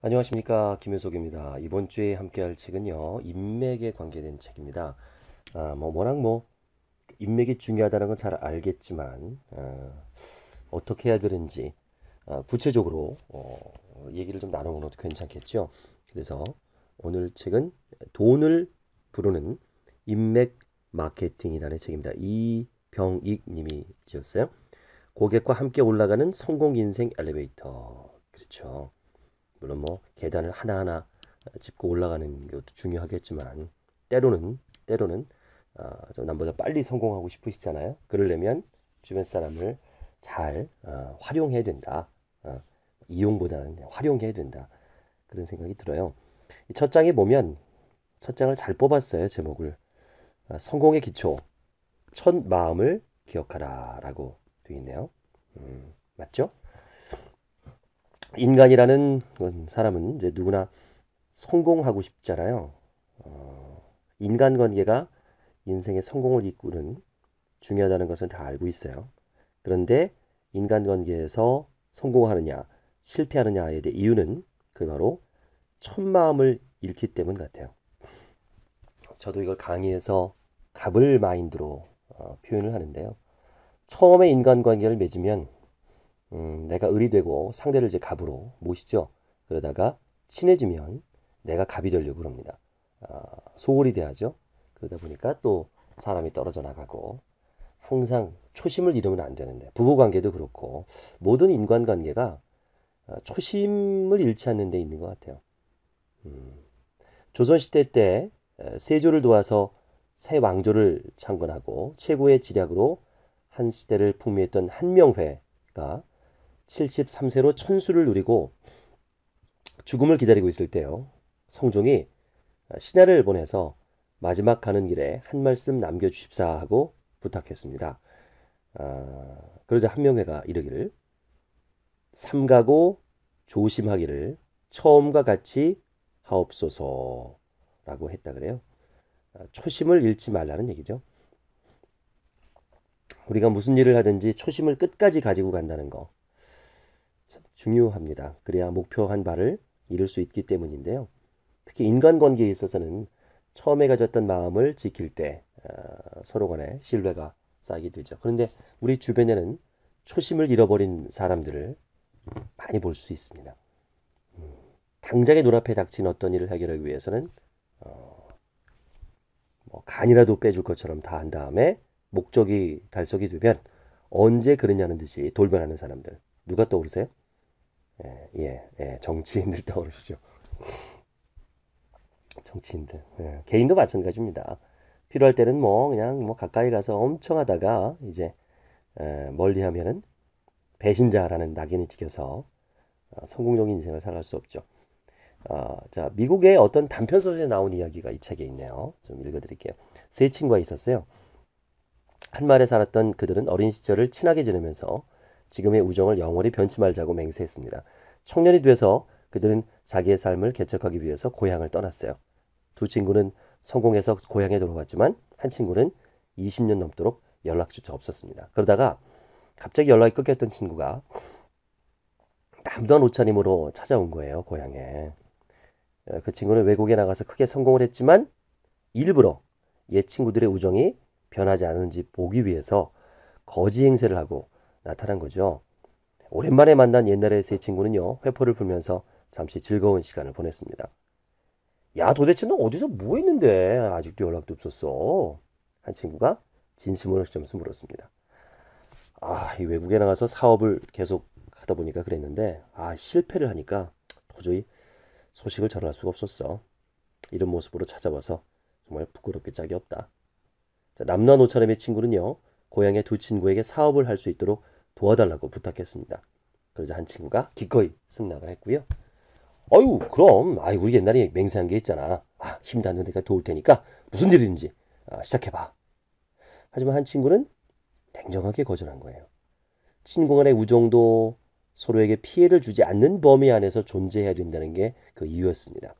안녕하십니까, 김효석입니다. 이번 주에 함께할 책은요, 인맥에 관계된 책입니다. 워낙 인맥이 중요하다는 건 잘 알겠지만, 어떻게 해야 되는지, 구체적으로, 얘기를 좀 나눠보는 것도 괜찮겠죠. 그래서 오늘 책은 돈을 부르는 인맥 마케팅이라는 책입니다. 이병익 님이 지었어요. 고객과 함께 올라가는 성공 인생 엘리베이터. 그렇죠. 물론 계단을 하나하나 짚고 올라가는 것도 중요하겠지만 때로는 좀 남보다 빨리 성공하고 싶으시잖아요. 그러려면 주변 사람을 잘 활용해야 된다. 이용보다는 활용해야 된다. 그런 생각이 들어요. 첫 장에 보면 첫 장을 잘 뽑았어요. 제목을 성공의 기초 첫 마음을 기억하라라고 되어 있네요. 맞죠? 인간이라는 사람은 이제 누구나 성공하고 싶잖아요. 인간관계가 인생의 성공을 이끄는 중요하다는 것은 다 알고 있어요. 그런데 인간관계에서 성공하느냐, 실패하느냐에 대해 이유는 그 바로 첫 마음을 잃기 때문 같아요. 저도 이걸 강의에서 갑을 마인드로 표현을 하는데요. 처음에 인간관계를 맺으면 내가 을이 되고 상대를 이제 갑으로 모시죠. 그러다가 친해지면 내가 갑이 되려고 그럽니다. 소홀히 대하죠. 그러다 보니까 또 사람이 떨어져 나가고 항상 초심을 잃으면 안 되는데 부부관계도 그렇고 모든 인간관계가 초심을 잃지 않는 데 있는 것 같아요. 조선시대 때 세조를 도와서 새 왕조를 창건하고 최고의 지략으로 한 시대를 풍미했던 한명회가 73세로 천수를 누리고 죽음을 기다리고 있을 때요. 성종이 신하를 보내서 마지막 가는 길에 한 말씀 남겨주십사 하고 부탁했습니다. 그러자 한명회가 이르기를 삼가고 조심하기를 처음과 같이 하옵소서라고 했다 그래요. 초심을 잃지 말라는 얘기죠. 우리가 무슨 일을 하든지 초심을 끝까지 가지고 간다는 거 중요합니다. 그래야 목표한 바를 이룰 수 있기 때문인데요. 특히 인간관계에 있어서는 처음에 가졌던 마음을 지킬 때 서로 간에 신뢰가 쌓이게 되죠. 그런데 우리 주변에는 초심을 잃어버린 사람들을 많이 볼 수 있습니다. 당장의 눈앞에 닥친 어떤 일을 해결하기 위해서는 간이라도 빼줄 것처럼 다 한 다음에 목적이 달성이 되면 언제 그러냐는 듯이 돌변하는 사람들 누가 떠오르세요? 정치인들 떠오르시죠. 정치인들. 개인도 마찬가지입니다. 필요할 때는 그냥 가까이 가서 엄청 하다가 이제 멀리 하면은 배신자라는 낙인이 찍혀서 성공적인 인생을 살아갈 수 없죠. 자, 미국의 어떤 단편 소설에 나온 이야기가 이 책에 있네요. 좀 읽어드릴게요. 세 친구가 있었어요. 한 마을에 살았던 그들은 어린 시절을 친하게 지내면서 지금의 우정을 영원히 변치 말자고 맹세했습니다. 청년이 돼서 그들은 자기의 삶을 개척하기 위해서 고향을 떠났어요. 두 친구는 성공해서 고향에 돌아왔지만 한 친구는 20년 넘도록 연락조차 없었습니다. 그러다가 갑자기 연락이 끊겼던 친구가 남도한 옷차림으로 찾아온 거예요, 고향에. 그 친구는 외국에 나가서 크게 성공을 했지만 일부러 옛 친구들의 우정이 변하지 않은지 보기 위해서 거지 행세를 하고 나타난 거죠. 오랜만에 만난 옛날의 세 친구는요, 회포를 풀면서 잠시 즐거운 시간을 보냈습니다. 야, 도대체 너 어디서 뭐 했는데 아직도 연락도 없었어? 한 친구가 진심으로 시점에서 물었습니다. 이 외국에 나가서 사업을 계속 하다 보니까 그랬는데, 실패를 하니까 도저히 소식을 전할 수가 없었어. 이런 모습으로 찾아와서 정말 부끄럽게 짝이 없다. 자, 남노한 오차람의 친구는요, 고향의 두 친구에게 사업을 할 수 있도록 도와달라고 부탁했습니다. 그러자 한 친구가 기꺼이 승낙을 했고요. 그럼 우리 옛날에 맹세한 게 있잖아. 힘 닿는 데가 도울 테니까 무슨 일인지 시작해봐. 하지만 한 친구는 냉정하게 거절한 거예요. 친구 간의 우정도 서로에게 피해를 주지 않는 범위 안에서 존재해야 된다는 게 그 이유였습니다.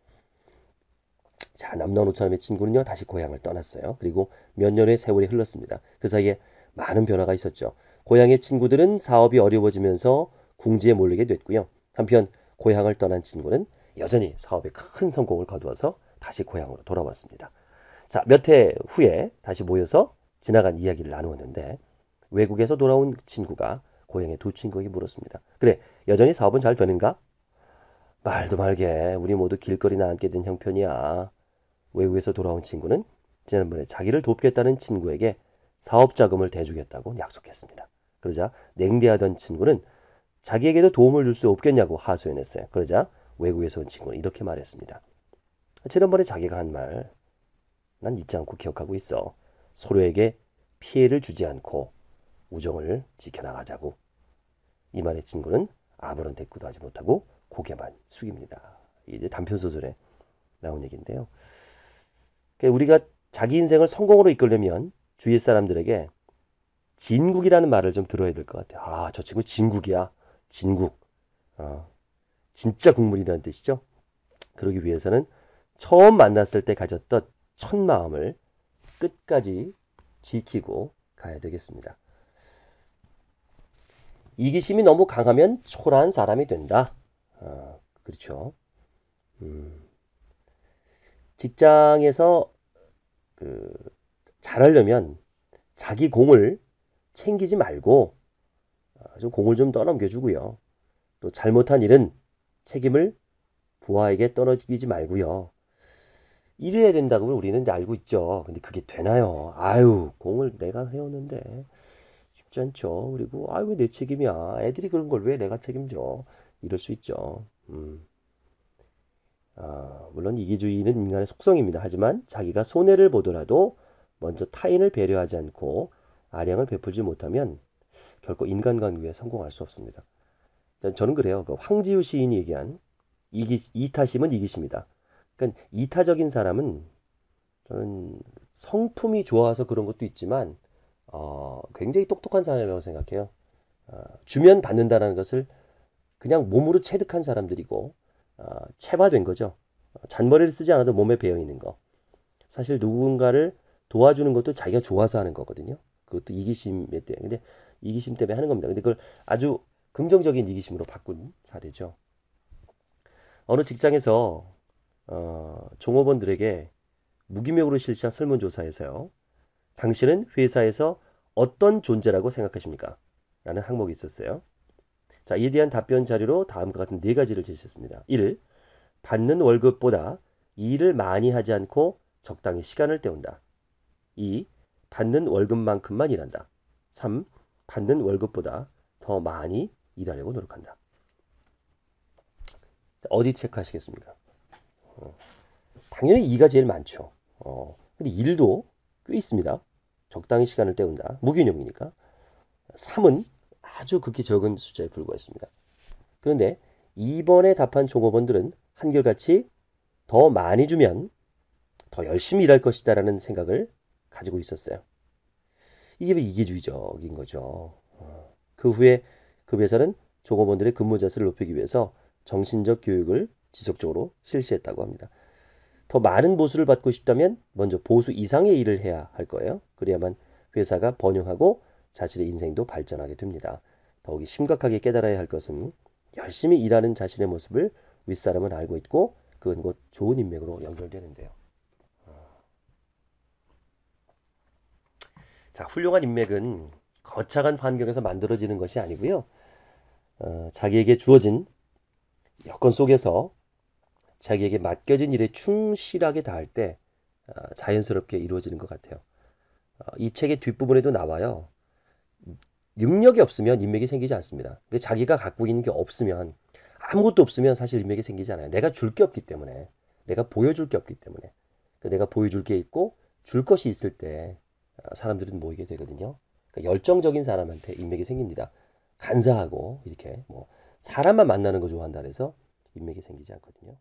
자, 남나노처럼의 친구는요, 다시 고향을 떠났어요. 그리고 몇 년의 세월이 흘렀습니다. 그 사이에 많은 변화가 있었죠. 고향의 친구들은 사업이 어려워지면서 궁지에 몰리게 됐고요. 한편 고향을 떠난 친구는 여전히 사업에 큰 성공을 거두어서 다시 고향으로 돌아왔습니다. 자, 몇 해 후에 다시 모여서 지나간 이야기를 나누었는데 외국에서 돌아온 친구가 고향의 두 친구에게 물었습니다. 그래, 여전히 사업은 잘 되는가? 말도 말게, 우리 모두 길거리나 앉게 된 형편이야. 외국에서 돌아온 친구는 지난번에 자기를 돕겠다는 친구에게 사업 자금을 대주겠다고 약속했습니다. 그러자 냉대하던 친구는 자기에게도 도움을 줄 수 없겠냐고 하소연했어요. 그러자 외국에서 온 친구는 이렇게 말했습니다. 지난번에 자기가 한 말, 난 잊지 않고 기억하고 있어. 서로에게 피해를 주지 않고 우정을 지켜나가자고. 이 말에 친구는 아무런 대꾸도 하지 못하고 고개만 숙입니다. 이제 단편소설에 나온 얘기인데요. 우리가 자기 인생을 성공으로 이끌려면 주위 사람들에게 진국이라는 말을 좀 들어야 될 것 같아요. 아, 저 친구 진국이야. 진국. 진짜 국물이라는 뜻이죠. 그러기 위해서는 처음 만났을 때 가졌던 첫 마음을 끝까지 지키고 가야 되겠습니다. 이기심이 너무 강하면 초라한 사람이 된다. 그렇죠. 직장에서 잘하려면 자기 공을 챙기지 말고 좀 공을 좀 떠넘겨주고요. 또 잘못한 일은 책임을 부하에게 떠넘기지 말고요. 이래야 된다고 우리는 이제 알고 있죠. 근데 그게 되나요? 아유, 공을 내가 세웠는데 쉽지 않죠. 그리고 아유, 왜 내 책임이야? 애들이 그런 걸 왜 내가 책임져? 이럴 수 있죠. 물론 이기주의는 인간의 속성입니다. 하지만 자기가 손해를 보더라도 먼저 타인을 배려하지 않고 아량을 베풀지 못하면 결코 인간관계에 성공할 수 없습니다. 저는 그래요. 황지우 시인이 얘기한 이타심은 이기심이다. 그러니까 이타적인 사람은 저는 성품이 좋아서 그런 것도 있지만 굉장히 똑똑한 사람이라고 생각해요. 주면 받는다는 것을 그냥 몸으로 체득한 사람들이고 체화된 거죠. 잔머리를 쓰지 않아도 몸에 배어 있는 거. 사실 누군가를 도와주는 것도 자기가 좋아서 하는 거거든요. 그것도 이기심에 때문에. 근데 이기심 때문에 하는 겁니다. 근데 그걸 아주 긍정적인 이기심으로 바꾼 사례죠. 어느 직장에서 종업원들에게 무기명으로 실시한 설문조사에서요. 당신은 회사에서 어떤 존재라고 생각하십니까? 라는 항목이 있었어요. 자, 이에 대한 답변 자료로 다음과 같은 네 가지를 제시했습니다. 1. 받는 월급보다 일을 많이 하지 않고 적당히 시간을 때운다. 2. 받는 월급만큼만 일한다. 3. 받는 월급보다 더 많이 일하려고 노력한다. 자, 어디 체크하시겠습니까? 당연히 2가 제일 많죠. 근데 1도 꽤 있습니다. 적당히 시간을 때운다. 무균형이니까. 3은 아주 극히 적은 숫자에 불과했습니다. 그런데 2번에 답한 종업원들은 한결같이 더 많이 주면 더 열심히 일할 것이다 라는 생각을 가지고 있었어요. 이게 이기주의적인 거죠. 그 후에 그 회사는 종업원들의 근무 자세를 높이기 위해서 정신적 교육을 지속적으로 실시했다고 합니다. 더 많은 보수를 받고 싶다면 먼저 보수 이상의 일을 해야 할 거예요. 그래야만 회사가 번영하고 자신의 인생도 발전하게 됩니다. 더욱이 심각하게 깨달아야 할 것은 열심히 일하는 자신의 모습을 윗사람은 알고 있고 그건 곧 좋은 인맥으로 연결되는데요. 자, 훌륭한 인맥은 거창한 환경에서 만들어지는 것이 아니고요. 자기에게 주어진 여건 속에서 자기에게 맡겨진 일에 충실하게 다할 때 자연스럽게 이루어지는 것 같아요. 이 책의 뒷부분에도 나와요. 능력이 없으면 인맥이 생기지 않습니다. 근데 자기가 갖고 있는 게 없으면 아무것도 없으면 사실 인맥이 생기지 않아요. 내가 줄 게 없기 때문에 내가 보여줄 게 없기 때문에 내가 보여줄 게 있고 줄 것이 있을 때 사람들은 모이게 되거든요. 그러니까 열정적인 사람한테 인맥이 생깁니다. 간사하고 이렇게 뭐 사람만 만나는 거 좋아한다 해서 인맥이 생기지 않거든요.